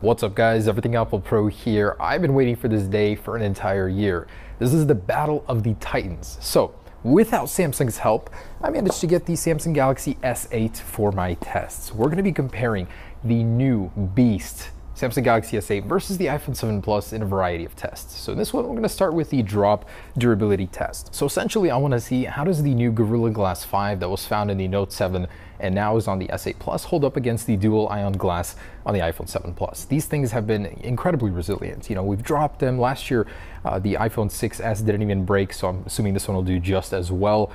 What's up guys, Everything Apple Pro here. I've been waiting for this day for an entire year. This is the battle of the Titans. So without Samsung's help, I managed to get the Samsung Galaxy S8 for my tests. We're going to be comparing the new beast Samsung Galaxy S8 versus the iPhone 7 Plus in a variety of tests. So in this one, we're going to start with the drop durability test. So essentially, I want to see how does the new Gorilla Glass 5 that was found in the Note 7 and now is on the S8 Plus hold up against the dual ion glass on the iPhone 7 Plus. These things have been incredibly resilient. You know, we've dropped them. Last year, the iPhone 6s didn't even break, so I'm assuming this one will do just as well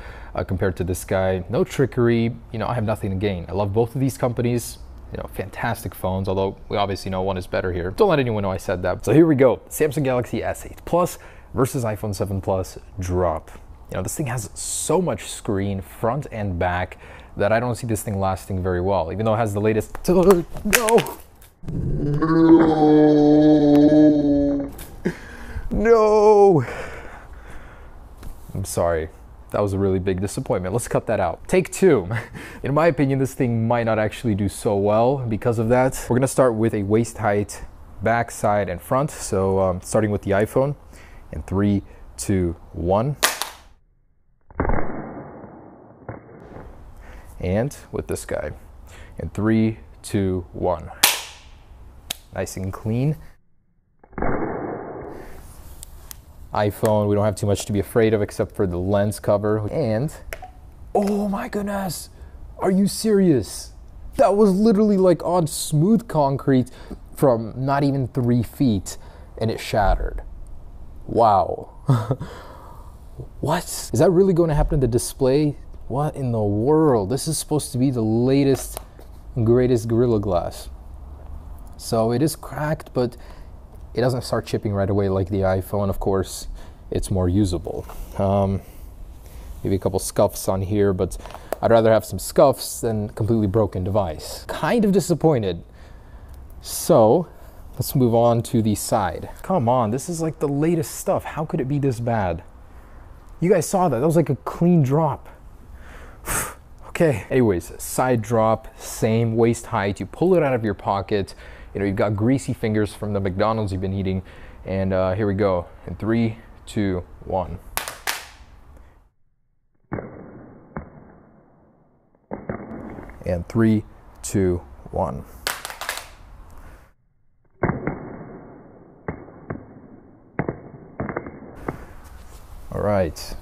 compared to this guy. No trickery. You know, I have nothing to gain. I love both of these companies. You know, fantastic phones, although we obviously know one is better here. Don't let anyone know I said that. So here we go, Samsung Galaxy S8 Plus versus iPhone 7 Plus drop. You know, this thing has so much screen, front and back, that I don't see this thing lasting very well, even though it has the latest. No! I'm sorry. That was a really big disappointment. Let's cut that out. Take two. In my opinion, this thing might not actually do so well because of that. We're gonna start with a waist height, back, side, and front. So starting with the iPhone in 3, 2, 1. And with this guy in 3, 2, 1. Nice and clean. iPhone, we don't have too much to be afraid of except for the lens cover. And, oh my goodness, are you serious? That was literally like on smooth concrete from not even 3 feet and it shattered. Wow. What? Is that really going to happen to the display? What in the world? This is supposed to be the latest, greatest Gorilla Glass. So it is cracked, but it doesn't start chipping right away like the iPhone. Of course, it's more usable. Maybe a couple scuffs on here, but I'd rather have some scuffs than a completely broken device. Kind of disappointed. So let's move on to the side. Come on, this is like the latest stuff. How could it be this bad? You guys saw that. That was like a clean drop. Okay. Anyways, side drop, same waist height. You pull it out of your pocket. You know, you've got greasy fingers from the McDonald's you've been eating. And here we go. In 3, 2, 1. And 3, 2, 1. All right.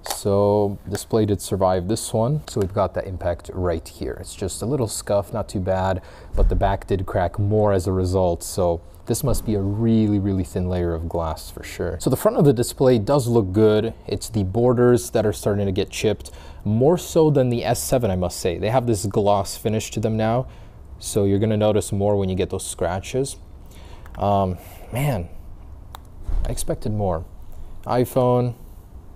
So display did survive this one. So we've got that impact right here. It's just a little scuff, not too bad, but the back did crack more as a result. So this must be a really, really thin layer of glass for sure. So the front of the display does look good. It's the borders that are starting to get chipped, more so than the S7, I must say. They have this gloss finish to them now. So you're gonna notice more when you get those scratches. Man, I expected more. iPhone,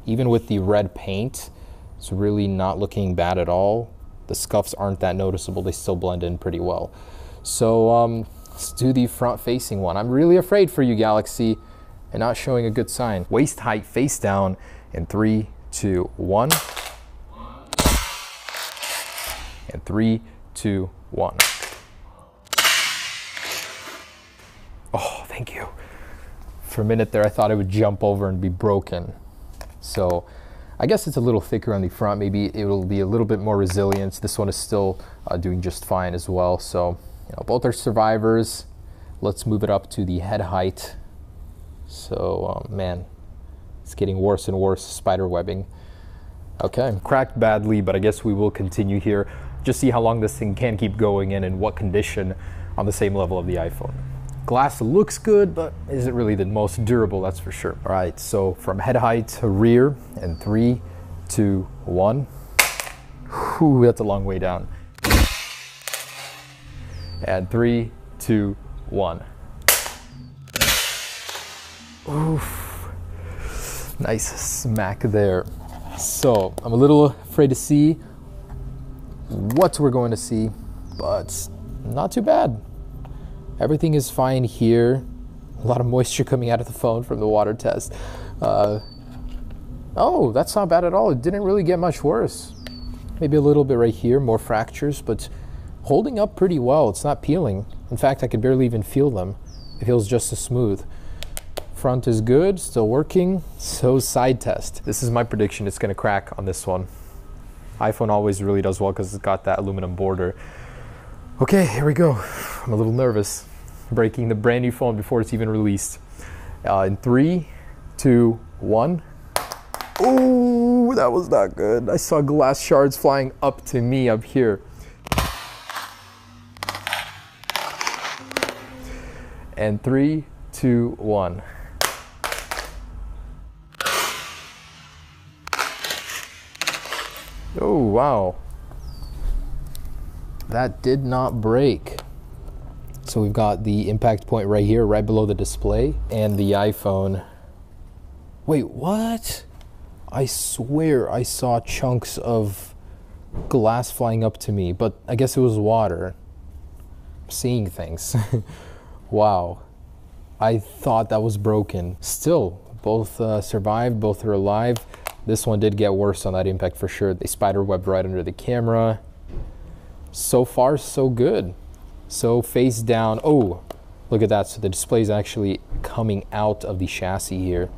even with the red paint, it's really not looking bad at all. The scuffs aren't that noticeable. They still blend in pretty well. So let's do the front-facing one. I'm really afraid for you, Galaxy, and not showing a good sign. Waist height face down in 3, 2, 1. And 3, 2, 1. Oh, thank you. For a minute there, I thought it would jump over and be broken. So I guess it's a little thicker on the front. Maybe it will be a little bit more resilient. This one is still doing just fine as well. So, you know, both are survivors. Let's move it up to the head height. So, man, it's getting worse and worse, spider webbing. Okay, cracked badly, but I guess we will continue here. Just see how long this thing can keep going in and what condition on the same level of the iPhone. Glass looks good, but is it really the most durable? That's for sure. All right, so from head height to rear in 3, 2, 1. Whew, that's a long way down. And 3, 2, 1. Oof. Nice smack there. So I'm a little afraid to see what we're going to see, but not too bad. Everything is fine here. A lot of moisture coming out of the phone from the water test. Oh, that's not bad at all. It didn't really get much worse. Maybe a little bit right here, more fractures, but holding up pretty well. It's not peeling. In fact, I could barely even feel them. It feels just as smooth. Front is good, still working. So side test. This is my prediction. It's gonna crack on this one. iPhone always really does well because it's got that aluminum border. Okay, here we go. I'm a little nervous. Breaking the brand new phone before it's even released. In 3, 2, 1. Oh, that was not good. I saw glass shards flying up to me up here. And 3, 2, 1. Oh, wow. That did not break. So we've got the impact point right here, right below the display, and the iPhone. Wait, what? I swear I saw chunks of glass flying up to me, but I guess it was water. I'm seeing things. Wow. I thought that was broken. Still, both survived, both are alive. This one did get worse on that impact for sure. They spiderwebbed right under the camera. So far, so good. So face down. Oh, look at that. So the display is actually coming out of the chassis here.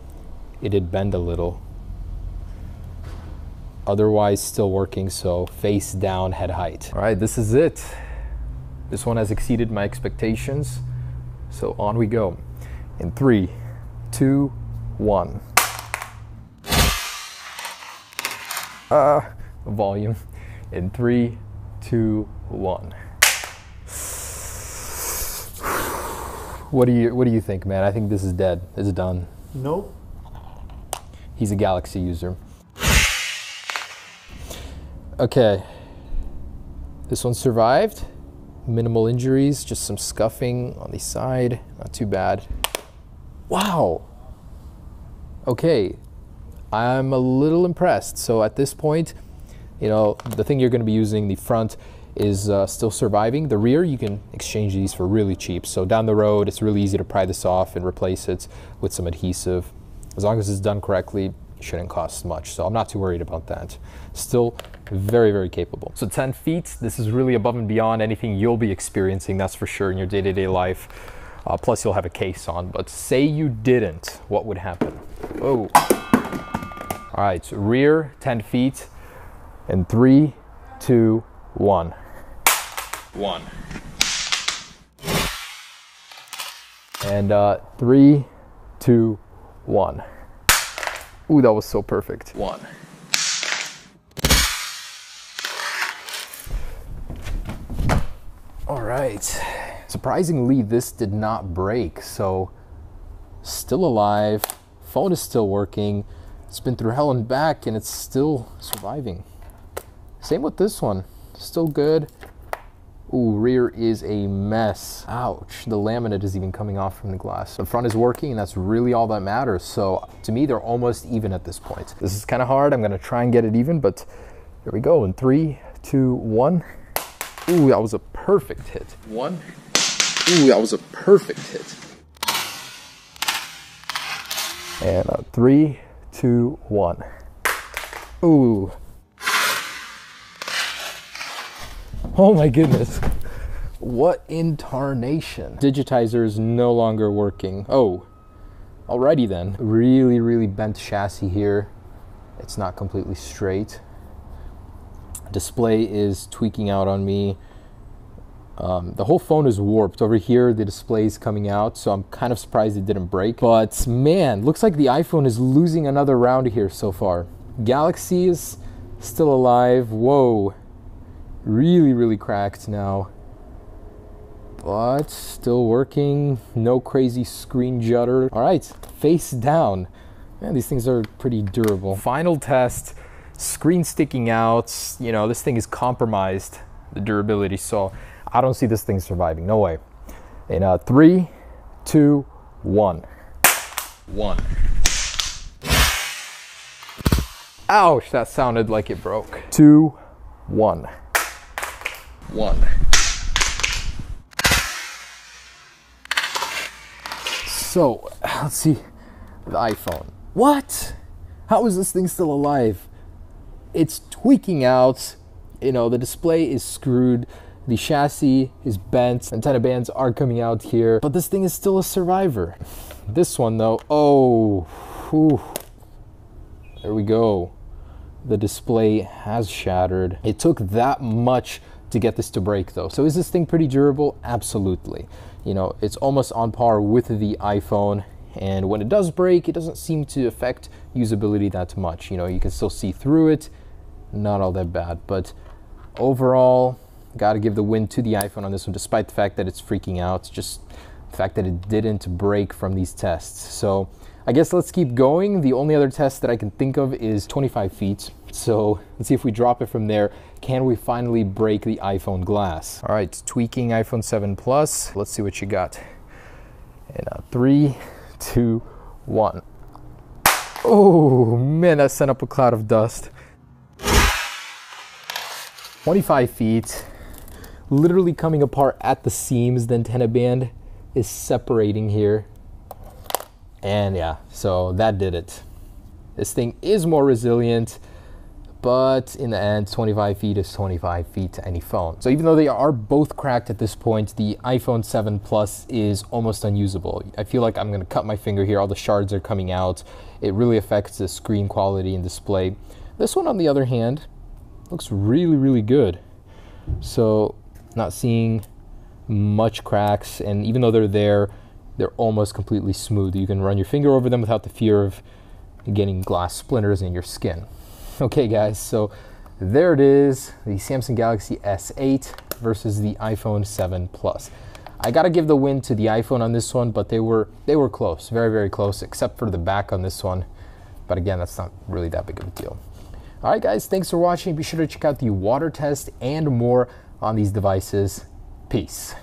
It did bend a little. Otherwise, still working. So face down, head height. All right, this is it. This one has exceeded my expectations. So on we go. In 3, 2, 1. Volume. In 3, 2, 1. What do you think, man? I think this is dead. It's done. Nope. He's a Galaxy user. Okay. This one survived. Minimal injuries, just some scuffing on the side. Not too bad. Wow. Okay. I'm a little impressed. So at this point, you know, the thing you're going to be using, the front, is still surviving. The rear, you can exchange these for really cheap. So down the road, it's really easy to pry this off and replace it with some adhesive. As long as it's done correctly, it shouldn't cost much. So I'm not too worried about that. Still very, very capable. So 10 feet, this is really above and beyond anything you'll be experiencing, that's for sure, in your day-to-day life. Plus you'll have a case on, but say you didn't, what would happen? Oh. All right, so rear, 10 feet, and 3, 2, 1. 1. And 3, 2, 1. Ooh, that was so perfect. 1. All right. Surprisingly, this did not break, so still alive. Phone is still working. It's been through hell and back, and it's still surviving. Same with this one. Still good. Ooh, rear is a mess. Ouch. The laminate is even coming off from the glass. The front is working, and that's really all that matters. So to me, they're almost even at this point. This is kind of hard. I'm going to try and get it even, but here we go. In 3, 2, 1. Ooh, that was a perfect hit. 1. Ooh, that was a perfect hit. And 3, 2, 1. Ooh. Oh my goodness. What in tarnation? Digitizer is no longer working. Oh, alrighty then. Really, really bent chassis here. It's not completely straight. Display is tweaking out on me. The whole phone is warped. Over here, the display is coming out, so I'm kind of surprised it didn't break. But man, looks like the iPhone is losing another round here so far. Galaxy is still alive. Whoa. Really, really cracked now. But still working. No crazy screen judder. All right, face down. Man, these things are pretty durable. Final test. Screen sticking out. You know, this thing is compromised, the durability. So I don't see this thing surviving. No way. In 3, 2, 1. 1. Ouch, that sounded like it broke. 2, 1. 1. So, let's see the iPhone. What? How is this thing still alive? It's tweaking out. You know, the display is screwed. The chassis is bent, antenna bands are coming out here, but this thing is still a survivor. This one though, oh, whew. There we go. The display has shattered. It took that much to get this to break though. So is this thing pretty durable? Absolutely. You know, it's almost on par with the iPhone, and when it does break, it doesn't seem to affect usability that much. You know, you can still see through it, not all that bad, but overall, gotta give the win to the iPhone on this one, despite the fact that it's freaking out. Just the fact that it didn't break from these tests. So I guess let's keep going. The only other test that I can think of is 25 feet. So let's see if we drop it from there. Can we finally break the iPhone glass? All right, tweaking iPhone 7 Plus. Let's see what you got. And 3, 2, 1. Oh man, that sent up a cloud of dust. 25 feet, literally coming apart at the seams. The antenna band is separating here. And yeah, so that did it. This thing is more resilient, but in the end, 25 feet is 25 feet to any phone. So even though they are both cracked at this point, the iPhone 7 Plus is almost unusable. I feel like I'm gonna cut my finger here. All the shards are coming out. It really affects the screen quality and display. This one, on the other hand, looks really, really good. So not seeing much cracks, and even though they're there, they're almost completely smooth. You can run your finger over them without the fear of getting glass splinters in your skin. Okay guys, so there it is, the Samsung Galaxy S8 versus the iPhone 7 Plus. I gotta give the win to the iPhone on this one, but they were close, very, very close, except for the back on this one. But again, that's not really that big of a deal. All right guys, thanks for watching. Be sure to check out the water test and more on these devices. Peace.